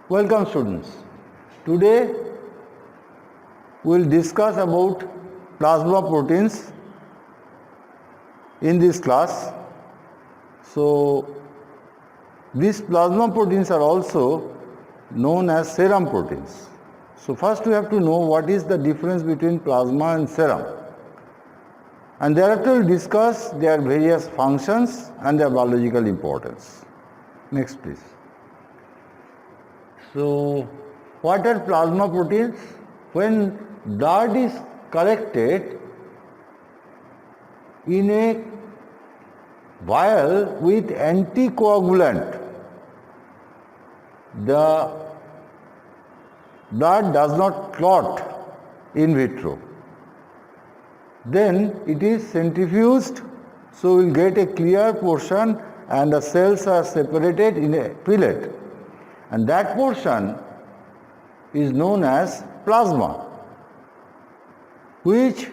Welcome students. Today we will discuss about plasma proteins in this class. So these plasma proteins are also known as serum proteins. So first we have to know what is the difference between plasma and serum. And thereafter we will discuss their various functions and their biological importance. Next please. So what are plasma proteins? When blood is collected in a vial with anticoagulant, the blood does not clot in vitro. Then it is centrifuged, so we will get a clear portion and the cells are separated in a pellet. And that portion is known as plasma, which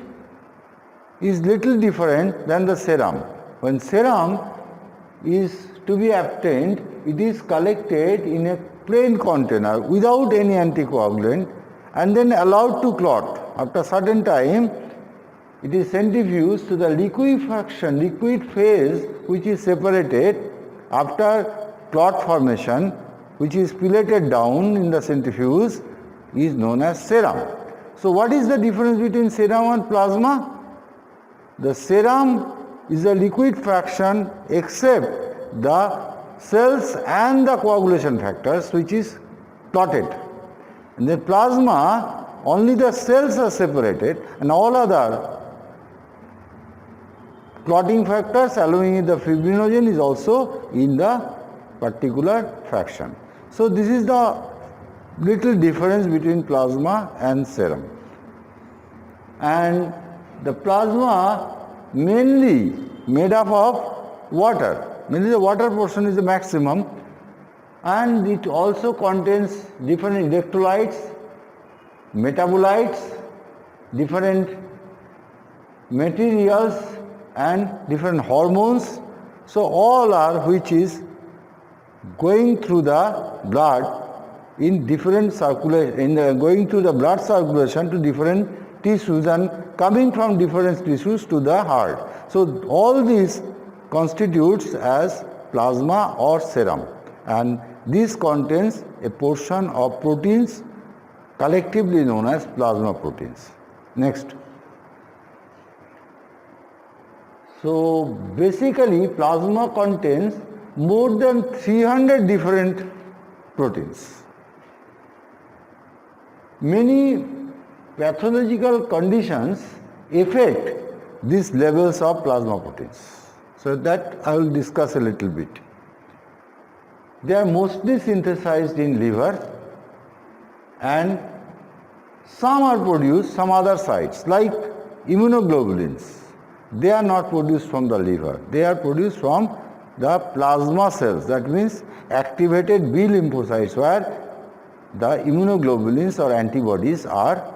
is little different than the serum. When serum is to be obtained, it is collected in a plain container without any anticoagulant and then allowed to clot. After a certain time, it is centrifuged to the liquefaction, liquid phase, which is separated after clot formation, which is pelleted down in the centrifuge, is known as serum. So what is the difference between serum and plasma? The serum is a liquid fraction except the cells and the coagulation factors, which is clotted. In the plasma, only the cells are separated and all other clotting factors allowing the fibrinogen is also in the particular fraction. So this is the little difference between plasma and serum. And the plasma mainly made up of water. Mainly the water portion is the maximum, and it also contains different electrolytes, metabolites, different materials and different hormones. So all are which is going through the blood in different circulation, going through the blood circulation to different tissues and coming from different tissues to the heart. So all these constitutes as plasma or serum, and this contains a portion of proteins collectively known as plasma proteins. Next. So basically plasma contains more than 300 different proteins. Many pathological conditions affect these levels of plasma proteins. So that I will discuss a little bit. They are mostly synthesized in liver, and some are produced some other sites like immunoglobulins. They are not produced from the liver. They are produced from the plasma cells, that means activated B lymphocytes, where the immunoglobulins or antibodies are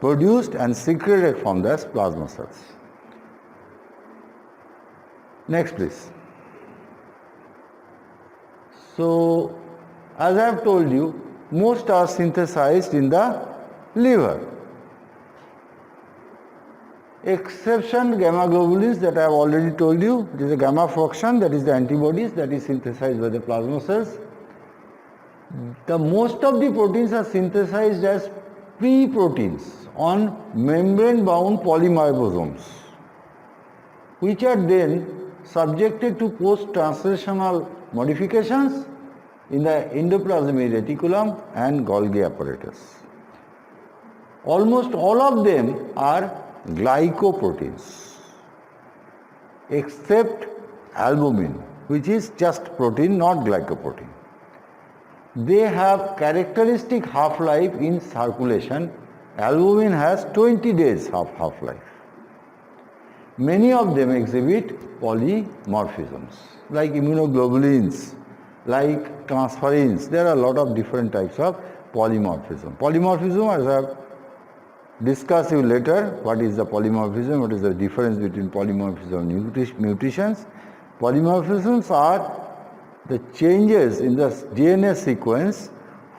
produced and secreted from the plasma cells. Next please. So as I have told you, most are synthesized in the liver. Exception gamma globulins that I have already told you. It is a gamma fraction, that is the antibodies that is synthesized by the plasma cells. The most of the proteins are synthesized as pre-proteins on membrane-bound polymorphisms, which are then subjected to post-translational modifications in the endoplasmic reticulum and Golgi apparatus. Almost all of them are glycoproteins, except albumin, which is just protein, not glycoprotein. They have characteristic half-life in circulation. Albumin has 20 days half-life. Many of them exhibit polymorphisms, like immunoglobulins, like transferrins. There are a lot of different types of polymorphism. Polymorphism, as I have discussed you later, what is the polymorphism, what is the difference between polymorphism and mutations. Polymorphisms are the changes in the DNA sequence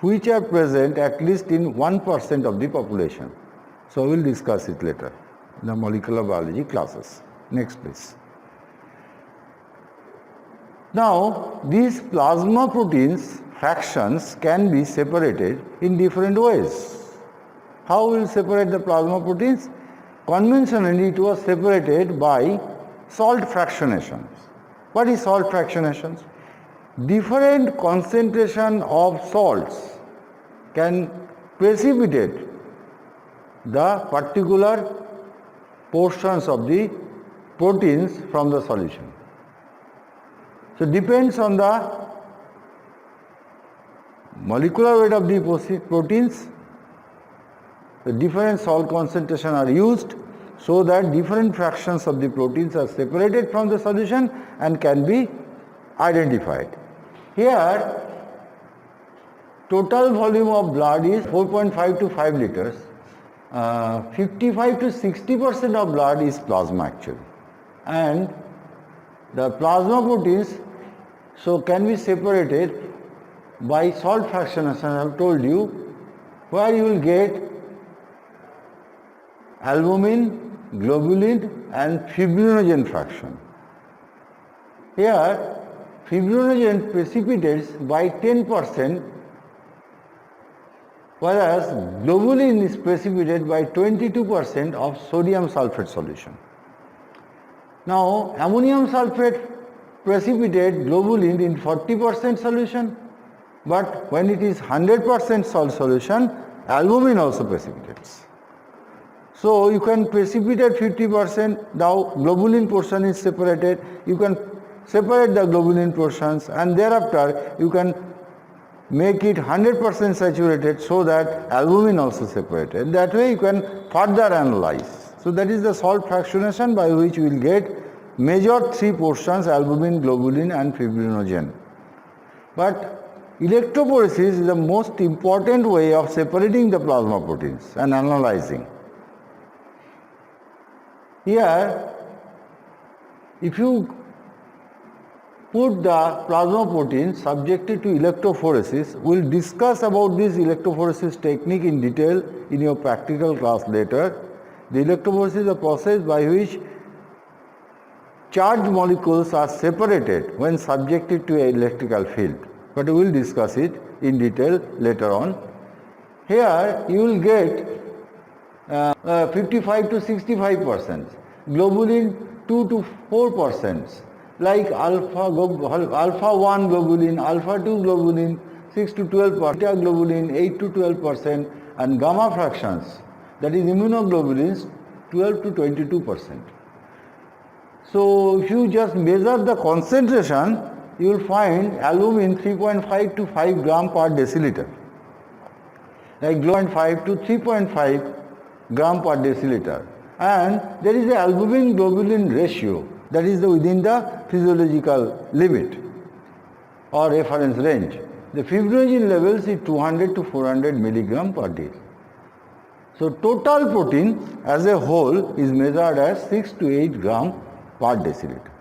which are present at least in 1% of the population. So we will discuss it later in the molecular biology classes. Next please. Now these plasma proteins fractions can be separated in different ways. How will separate the plasma proteins? Conventionally it was separated by salt fractionation. What is salt fractionation? Different concentration of salts can precipitate the particular portions of the proteins from the solution. So depends on the molecular weight of the proteins, the different salt concentration are used so that different fractions of the proteins are separated from the solution and can be identified. Here total volume of blood is 4.5 to 5 liters. 55 to 60% of blood is plasma actually, and the plasma proteins so can be separated by salt fractionation. I have told you, where you will get albumin, globulin and fibrinogen fraction. Here fibrinogen precipitates by 10%, whereas globulin is precipitated by 22% of sodium sulfate solution. Now ammonium sulfate precipitate globulin in 40% solution, but when it is 100% salt solution, albumin also precipitates. So you can precipitate 50%, now globulin portion is separated, you can separate the globulin portions and thereafter you can make it 100% saturated so that albumin also separated. That way you can further analyze. So that is the salt fractionation by which we will get major three portions: albumin, globulin and fibrinogen. But electrophoresis is the most important way of separating the plasma proteins and analyzing. Here, if you put the plasma proteins subjected to electrophoresis, we will discuss about this electrophoresis technique in detail in your practical class later. The electrophoresis is a process by which charged molecules are separated when subjected to an electrical field, but we will discuss it in detail later on. Here you will get 55 to 65%, globulin 2 to 4%, like alpha 1 globulin, alpha 2 globulin 6 to 12%, beta globulin 8 to 12%, and gamma fractions, that is immunoglobulins 12 to 22%. So if you just measure the concentration, you will find albumin 3.5 to 5 gram per deciliter, like 0.5 to 3.5 gram per deciliter, and there is the albumin globulin ratio, that is within the physiological limit or reference range. The fibrinogen levels is 200 to 400 milligram per day. So total protein as a whole is measured as 6 to 8 gram per deciliter.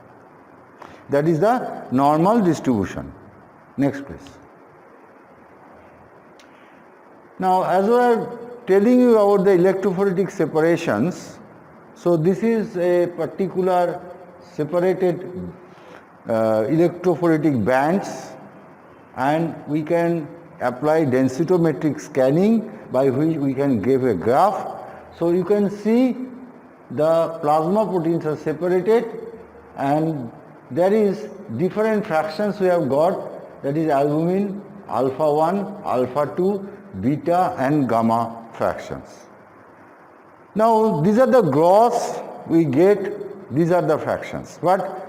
That is the normal distribution. Next please. Now as we are telling you about the electrophoretic separations, so this is a particular separated electrophoretic bands, and we can apply densitometric scanning by which we can give a graph. So you can see the plasma proteins are separated and there is different fractions we have got, that is albumin, alpha 1, alpha 2, beta and gamma fractions. Now these are the gross we get, these are the fractions, but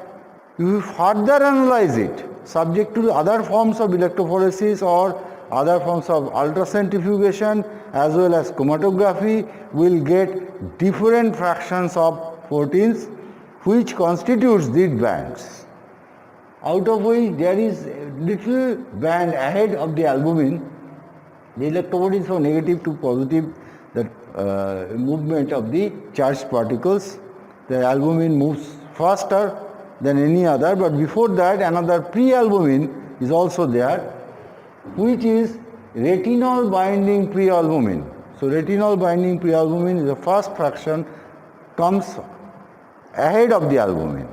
if you further analyze it subject to other forms of electrophoresis or other forms of ultracentrifugation as well as chromatography, we will get different fractions of proteins which constitutes these bands, out of which there is a little band ahead of the albumin. The electrophoresis from negative to positive, the movement of the charged particles. The albumin moves faster than any other, but before that another pre-albumin is also there, which is retinol binding prealbumin. So retinol binding prealbumin is the first fraction, comes ahead of the albumin.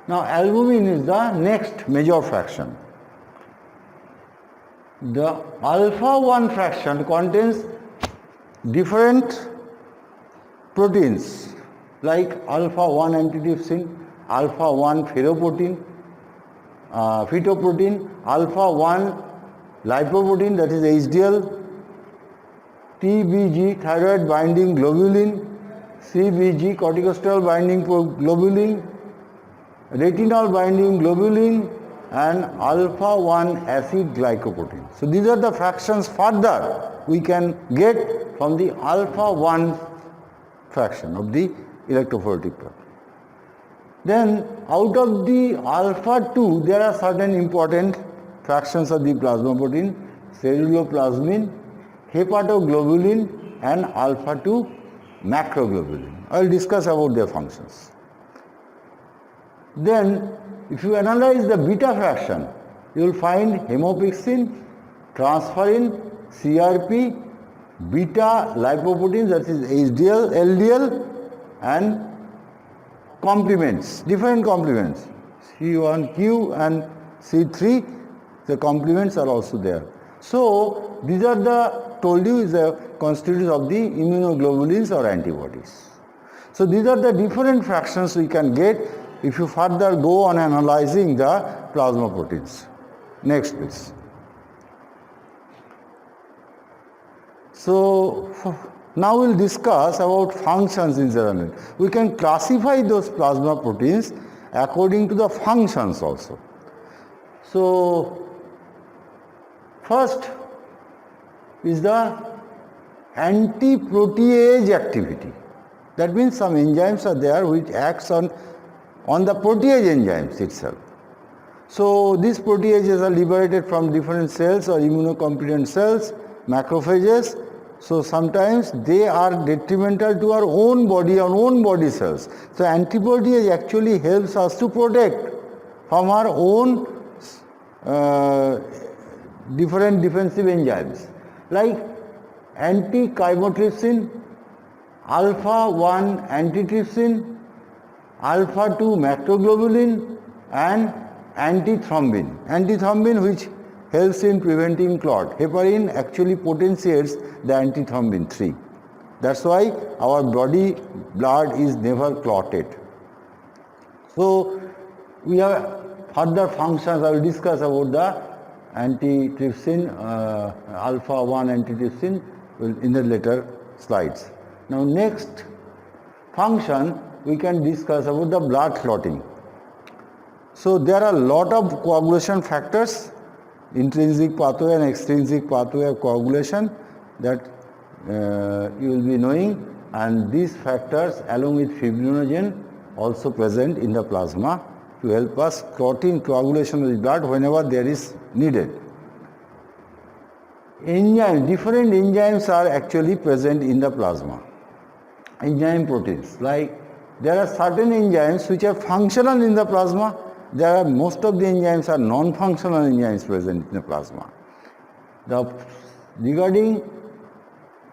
Now albumin is the next major fraction. The alpha 1 fraction contains different proteins like alpha 1 antitrypsin, alpha 1 phytoprotein, alpha 1 lipoprotein, that is HDL, TBG thyroid binding globulin, CBG corticosteroid binding globulin, retinol binding globulin, and alpha 1 acid glycoprotein. So these are the fractions further we can get from the alpha 1 fraction of the electrophoretic protein. Then out of the alpha 2 there are certain important fractions of the plasma protein: celluloplasmin, hepatoglobulin, and alpha 2 macroglobulin. I will discuss about their functions. Then if you analyze the beta fraction, you will find hemopyxin, transferrin, CRP, beta lipoproteins, that is HDL, LDL, and complements, different complements, C1q and C3, the complements are also there. So these are the, told you, is the constituents of the immunoglobulins or antibodies. So these are the different fractions we can get if you further go on analyzing the plasma proteins. Next please. So now we'll discuss about functions in cell. We can classify those plasma proteins according to the functions also. So first is the anti-protease activity. That means some enzymes are there which acts on the protease enzymes itself. So these proteases are liberated from different cells or immunocompetent cells, macrophages. So sometimes they are detrimental to our own body cells. So anti-protease actually helps us to protect from our own different defensive enzymes like anti-chymotrypsin, alpha 1 antitrypsin, alpha 2 macroglobulin, and antithrombin. Antithrombin which helps in preventing clot. Heparin actually potentiates the antithrombin 3. That's why our body blood is never clotted. So we have further functions. I will discuss about the antitrypsin, alpha 1 antitrypsin in the later slides. Now next function we can discuss about the blood clotting. So there are a lot of coagulation factors, intrinsic pathway and extrinsic pathway of coagulation that you will be knowing, and these factors along with fibrinogen also present in the plasma to help us clotting, coagulation of the blood whenever there is needed. Enzymes, different enzymes are actually present in the plasma. Enzyme proteins, like there are certain enzymes which are functional in the plasma. There are most of the enzymes are non-functional enzymes present in the plasma. Regarding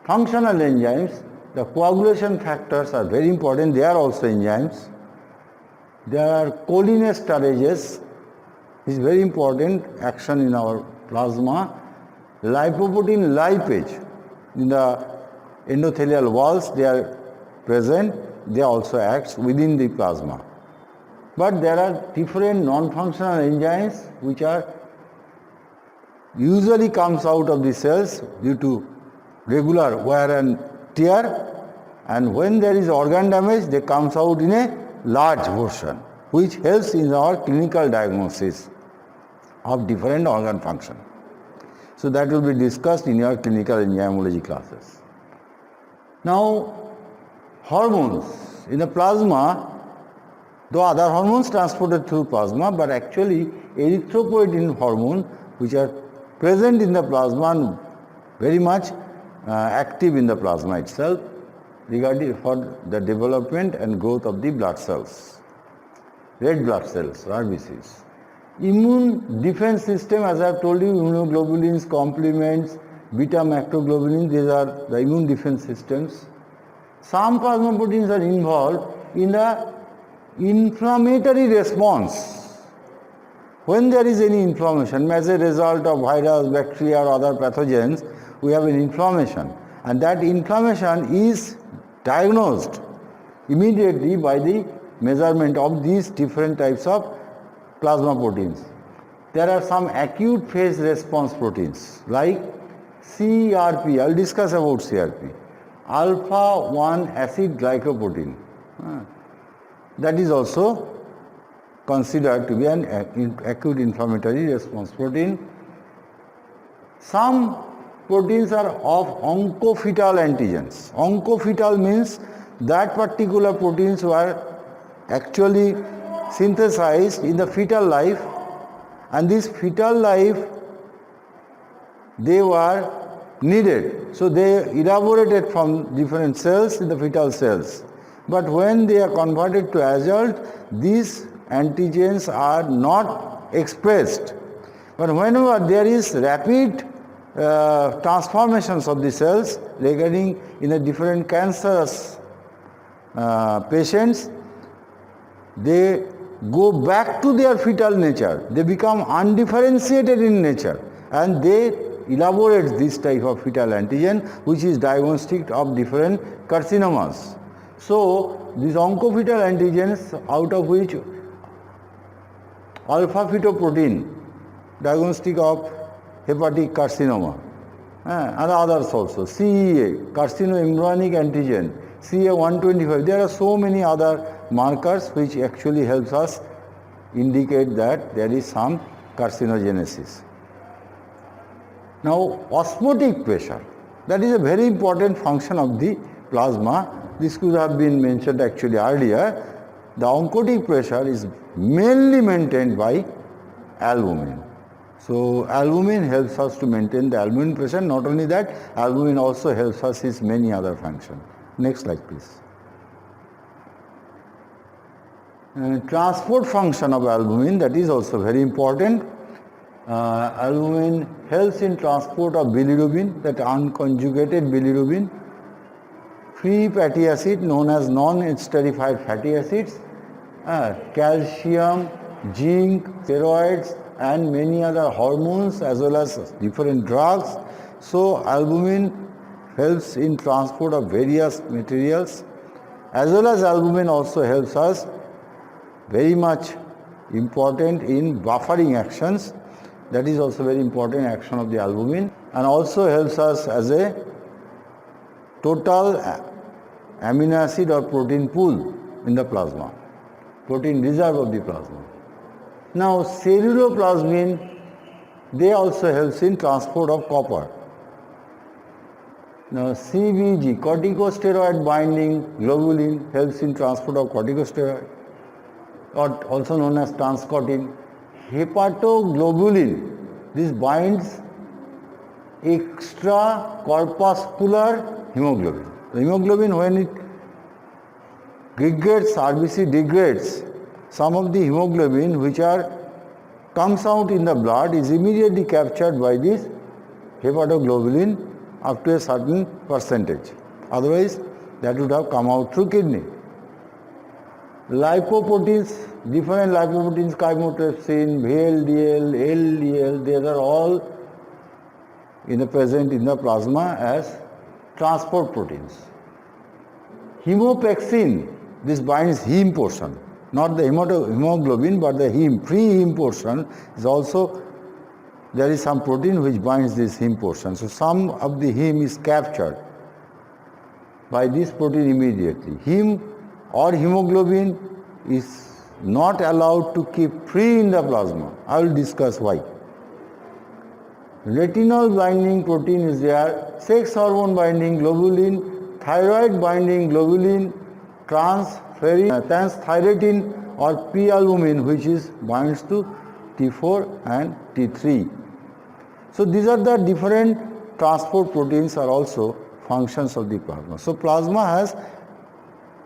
functional enzymes, the coagulation factors are very important. They are also enzymes. There are cholinesterases, is very important action in our plasma. Lipoprotein lipase in the endothelial walls, they are present. They also act within the plasma. But there are different non-functional enzymes which are usually comes out of the cells due to regular wear and tear, and when there is organ damage they comes out in a large portion, which helps in our clinical diagnosis of different organ function. So that will be discussed in your clinical enzymology classes. Now hormones in the plasma, though other hormones transported through plasma, but actually erythropoietin hormone which are present in the plasma and very much active in the plasma itself regarding for the development and growth of the blood cells, red blood cells, RBCs. Immune defense system, as I have told you, immunoglobulins, complements, beta macroglobulin, these are the immune defense systems. Some plasma proteins are involved in the inflammatory response. When there is any inflammation as a result of virus, bacteria or other pathogens, we have an inflammation, and that inflammation is diagnosed immediately by the measurement of these different types of plasma proteins. There are some acute phase response proteins like CRP. I will discuss about CRP. Alpha 1 acid glycoprotein. That is also considered to be an acute inflammatory response protein. Some proteins are of oncofetal antigens. Oncofetal means that particular proteins were actually synthesized in the fetal life, and this fetal life they were needed. So they elaborated from different cells in the fetal cells. But when they are converted to adult, these antigens are not expressed. But whenever there is rapid transformations of the cells regarding in a different cancerous patients, they go back to their fetal nature. They become undifferentiated in nature, and they elaborate this type of fetal antigen, which is diagnostic of different carcinomas. So these oncofetal antigens, out of which alpha fetoprotein, diagnostic of hepatic carcinoma, and others also, CEA, carcinoembryonic antigen, CA125, there are so many other markers which actually helps us indicate that there is some carcinogenesis. Now, osmotic pressure, that is a very important function of the plasma. This could have been mentioned actually earlier. The oncotic pressure is mainly maintained by albumin. So albumin helps us to maintain the albumin pressure. Not only that, albumin also helps us in many other functions. Next slide, please. Transport function of albumin, that is also very important. Albumin helps in transport of bilirubin, that unconjugated bilirubin, free fatty acid known as non-esterified fatty acids, calcium, zinc, steroids, and many other hormones as well as different drugs. So albumin helps in transport of various materials, as well as albumin also helps us very much important in buffering actions. That is also very important action of the albumin, and also helps us as a total amino acid or protein pool in the plasma, protein reserve of the plasma. Now ceruloplasmin, they also helps in transport of copper. Now CBG, corticosteroid binding globulin, helps in transport of corticosteroid, or also known as transcortin. Hepatoglobulin, this binds extracorpuscular hemoglobin. The hemoglobin, when it degrades, RBC degrades, some of the hemoglobin which comes out in the blood is immediately captured by this hepatoglobulin up to a certain percentage. Otherwise, that would have come out through kidney. Lipoproteins, different lipoproteins, chymotrypsin, VLDL, LDL, they are all present in the plasma as transport proteins. Hemopexin, this binds heme portion, not the hemoglobin but the heme, pre-heme portion is also, there is some protein which binds this heme portion. So some of the heme is captured by this protein immediately. Heme or hemoglobin is not allowed to keep free in the plasma. I will discuss why. Retinol binding protein is there, sex hormone binding globulin, thyroid binding globulin, transthyretin or P-albumin, which binds to T4 and T3. So these are the different transport proteins are also functions of the plasma. So plasma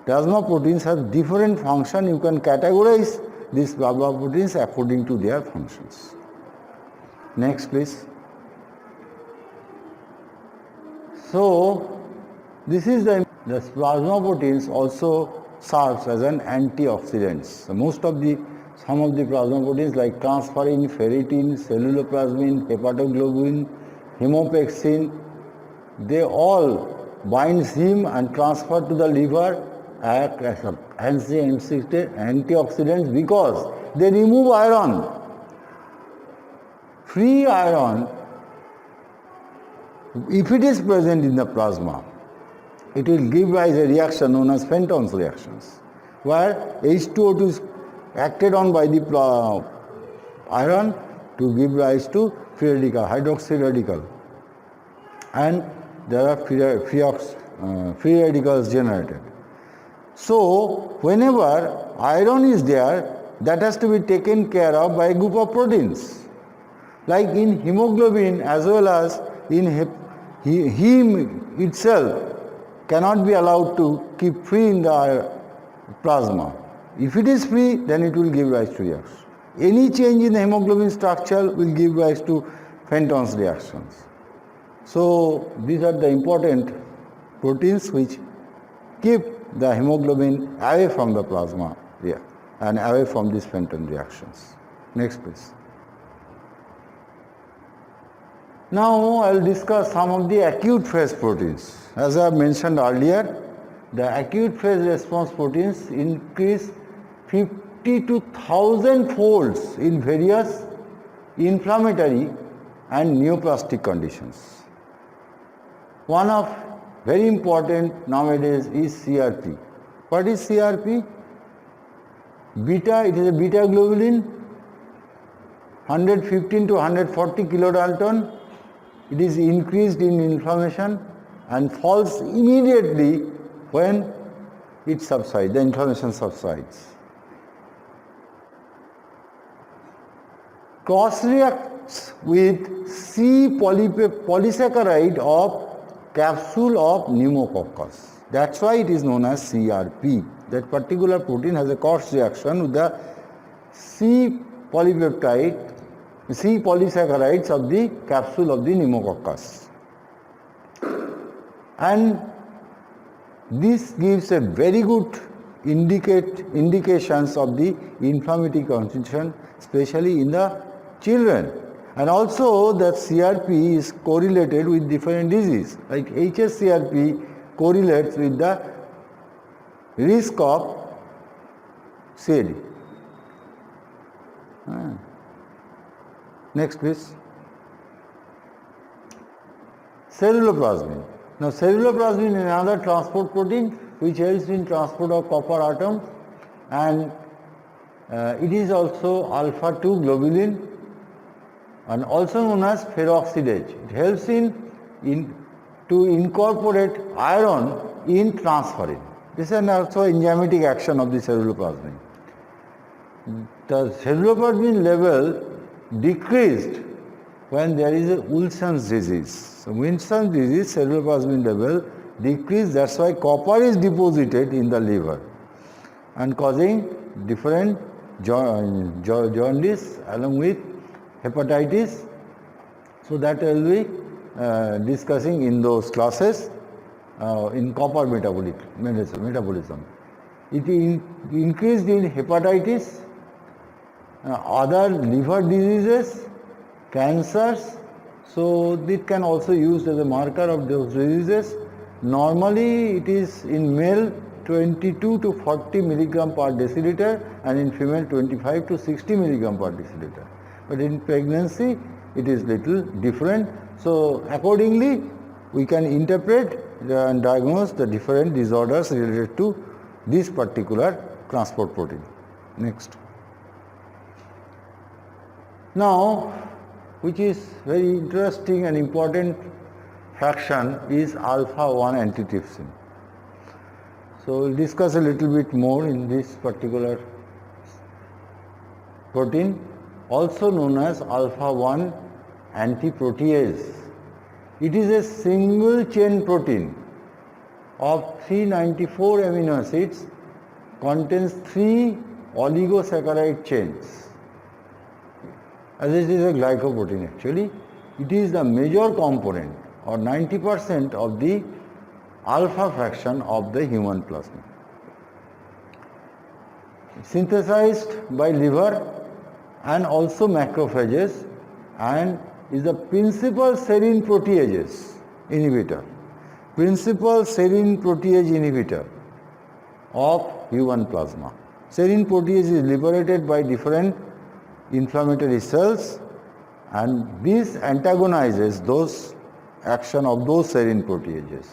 proteins have different function. You can categorize these plasma proteins according to their functions. Next, please. So this is the plasma proteins also serves as an antioxidants. So some of the plasma proteins like transferrin, ferritin, celluloplasmin, hepatoglobin, hemopexin, they all bind heme and transfer to the liver as antioxidants because they remove iron. Free iron, if it is present in the plasma, it will give rise a reaction known as Fenton's reactions, where H2O2 is acted on by the iron to give rise to free radical, hydroxy radical, and there are free radicals generated. So whenever iron is there, that has to be taken care of by a group of proteins. Like in hemoglobin as well as in heme itself cannot be allowed to keep free in the plasma. If it is free, then it will give rise to reaction. Any change in the hemoglobin structure will give rise to Fenton's reactions. So these are the important proteins which keep the hemoglobin away from the plasma and away from these Fenton reactions. Next please. Now I will discuss some of the acute phase proteins. As I have mentioned earlier, the acute phase response proteins increase 50 to 1000 folds in various inflammatory and neoplastic conditions. One of very important nowadays is CRP. What is CRP? Beta, it is a beta globulin, 115 to 140 kilodalton. It is increased in inflammation and falls immediately when it subsides, the inflammation subsides. Cross reacts with C polysaccharide of capsule of pneumococcus. That's why it is known as CRP. That particular protein has a cross reaction with the C polysaccharides of the capsule of the pneumococcus. And this gives a very good indications of the inflammatory constitution, especially in the children. And also that CRP is correlated with different disease, like HSCRP correlates with the risk of CAD. Next please. Celluloplasmin. Now celluloplasmin is another transport protein which helps in transport of copper atoms, and it is also alpha 2 globulin and also known as peroxidase. It helps to incorporate iron in transferrin. This is also enzymatic action of the celluloplasmin. The celluloplasmin level decreased when there is a Wilson's disease. So Wilson's disease, celluloplasmin level decreased, that's why copper is deposited in the liver and causing different jaundice along with hepatitis. So that I will be discussing in those classes in copper metabolism. It increased in hepatitis, other liver diseases, cancers, so it can also used as a marker of those diseases. Normally it is in male 22 to 40 milligram per deciliter and in female 25 to 60 milligram per deciliter. But in pregnancy it is little different. So accordingly we can interpret and diagnose the different disorders related to this particular transport protein. Next. Now, which is very interesting and important fraction is alpha 1 antitrypsin. So we'll discuss a little bit more in this particular protein, also known as alpha 1 antiprotease. It is a single chain protein of 394 amino acids, contains 3 oligosaccharide chains. As it is a glycoprotein actually, it is the major component or 90% of the alpha fraction of the human plasma. Synthesized by liver and also macrophages, and is the principal serine proteases inhibitor, principal serine protease inhibitor of human plasma. Serine protease is liberated by different inflammatory cells, and this antagonizes those action of those serine proteases.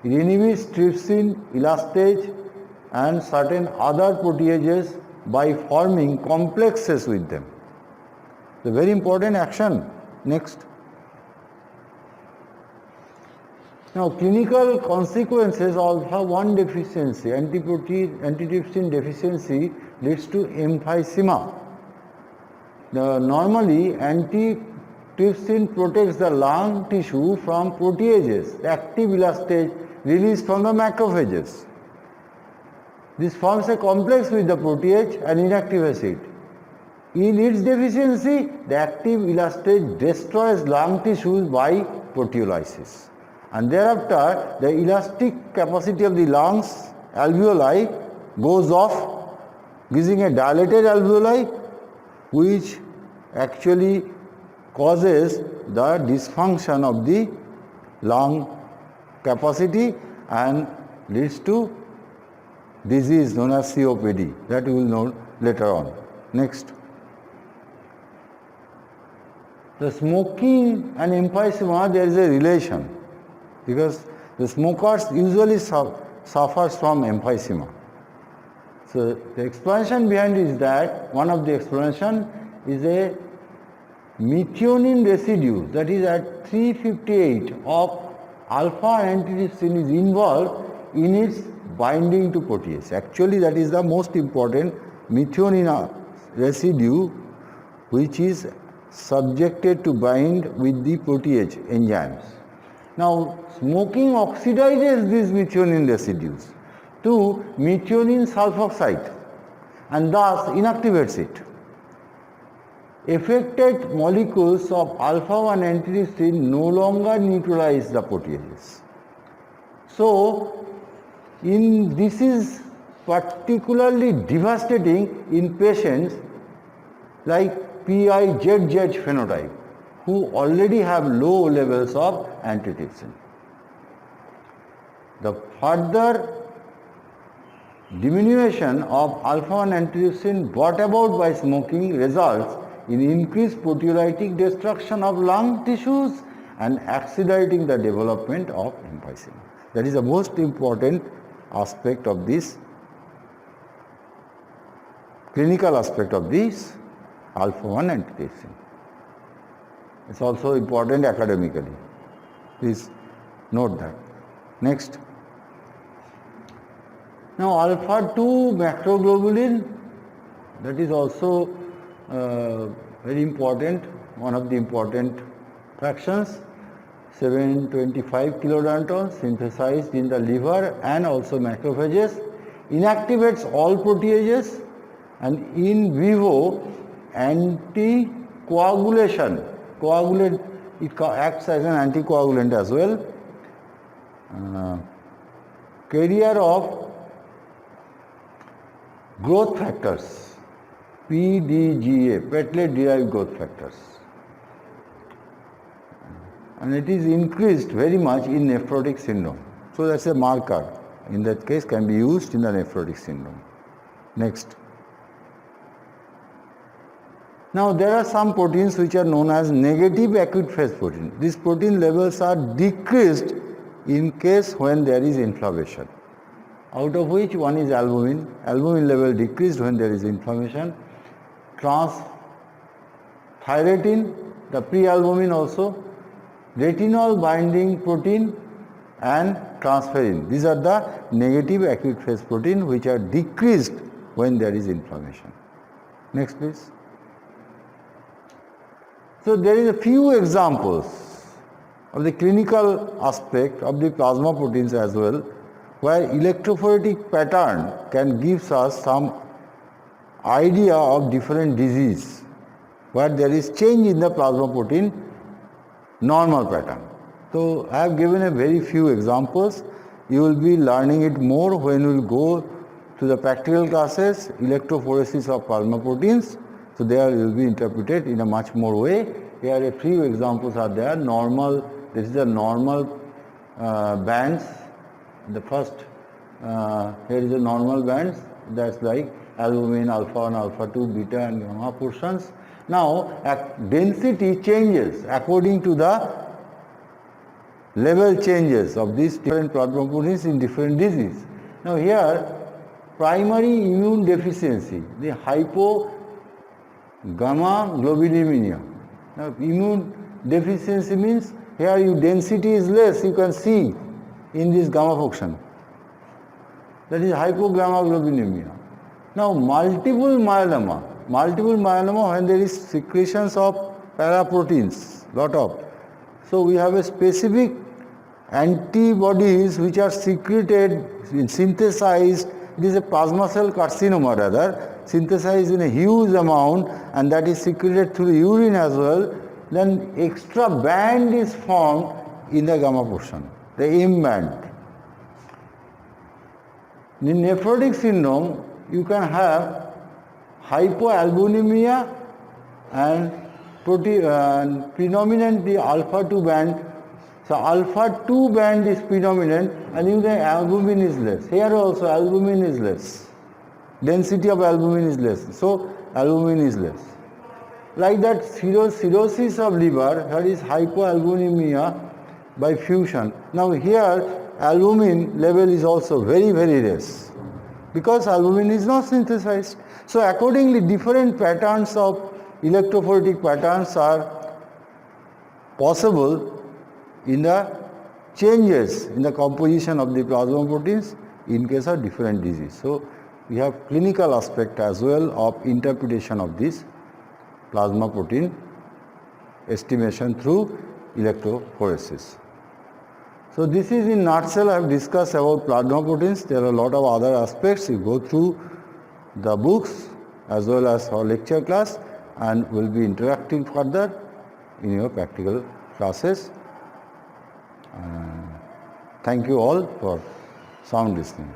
It inhibits trypsin, elastase and certain other proteases by forming complexes with them. The very important action. Next. Now, clinical consequences of alpha-1 deficiency, antitrypsin deficiency leads to emphysema. Normally, antitrypsin protects the lung tissue from proteases, active elastase released from the macrophages. This forms a complex with the protease and inactivates it. In its deficiency, the active elastase destroys lung tissues by proteolysis. And thereafter, the elastic capacity of the lungs alveoli goes off, giving a dilated alveoli, which actually causes the dysfunction of the lung capacity and leads to disease known as COPD, that we will know later on. Next. The smoking and emphysema, there is a relation, because the smokers usually suffers from emphysema. So the explanation behind is that one of the explanation is a methionine residue that is at 358 of alpha antitrypsin is involved in its binding to protease. Actually, that is the most important methionine residue which is subjected to bind with the protease enzymes. Now, smoking oxidizes these methionine residues to methionine sulfoxide and thus inactivates it. Affected molecules of alpha-1 antitrypsin no longer neutralize the proteases. So, this is particularly devastating in patients like PiZZ phenotype, who already have low levels of antitrypsin. The further diminution of alpha-1 antitrypsin brought about by smoking results in increased proteolytic destruction of lung tissues and accelerating the development of emphysema. That is the most important aspect of this, clinical aspect of this alpha-1 antitrypsin. It's also important academically. Please note that. Next. Now, alpha-2 macroglobulin, that is also very important, one of the important fractions, 725 kilodaltons synthesized in the liver and also macrophages, inactivates all proteases, and in vivo anticoagulation, it acts as an anticoagulant as well, carrier of growth factors, PDGA, platelet-derived growth factors, and it is increased very much in nephrotic syndrome. So that's a marker. In that case, can be used in the nephrotic syndrome. Next. Now there are some proteins which are known as negative acute phase protein. These protein levels are decreased in case when there is inflammation. Out of which one is albumin. Albumin level decreased when there is inflammation. Thyretin, the prealbumin also, retinol binding protein and transferrin. These are the negative acute phase protein which are decreased when there is inflammation. Next please. So there is a few examples of the clinical aspect of the plasma proteins as well, where electrophoretic pattern can give us some idea of different disease, where there is change in the plasma protein normal pattern. So I have given a very few examples. You will be learning it more when you will go to the practical classes, electrophoresis of plasma proteins. So there you will be interpreted in a much more way. Here a few examples are there. Normal, this is the normal bands. The first, here is the normal bands. That's like albumin, alpha 1, alpha 2, beta and gamma portions. Now density changes according to the level changes of these different plasma proteins in different diseases. Now here primary immune deficiency, the hypogammaglobulinemia. Now immune deficiency means here your density is less, you can see in this gamma function. That is hypogammaglobulinemia. Now multiple myeloma when there is secretions of paraproteins, lot of. So we have a specific antibodies which are secreted, synthesized. It is a plasma cell carcinoma rather, synthesized in a huge amount, and that is secreted through the urine as well. Then extra band is formed in the gamma portion, the M band. In nephrotic syndrome, you can have hypoalbuminemia and predominant the alpha 2 band. So alpha 2 band is predominant, and you can albumin is less. Here also albumin is less. Density of albumin is less. So albumin is less. Like that cirrhosis of liver, that is hypoalbuminemia by fusion. Now here albumin level is also very, very less because albumin is not synthesized. So accordingly different patterns of electrophoretic patterns are possible in the changes in the composition of the plasma proteins in case of different disease. So we have clinical aspect as well of interpretation of this plasma protein estimation through electrophoresis. So this is in nutshell I have discussed about plasma proteins. There are a lot of other aspects. You go through the books as well as our lecture class and will be interacting further in your practical classes. Thank you all for sound listening.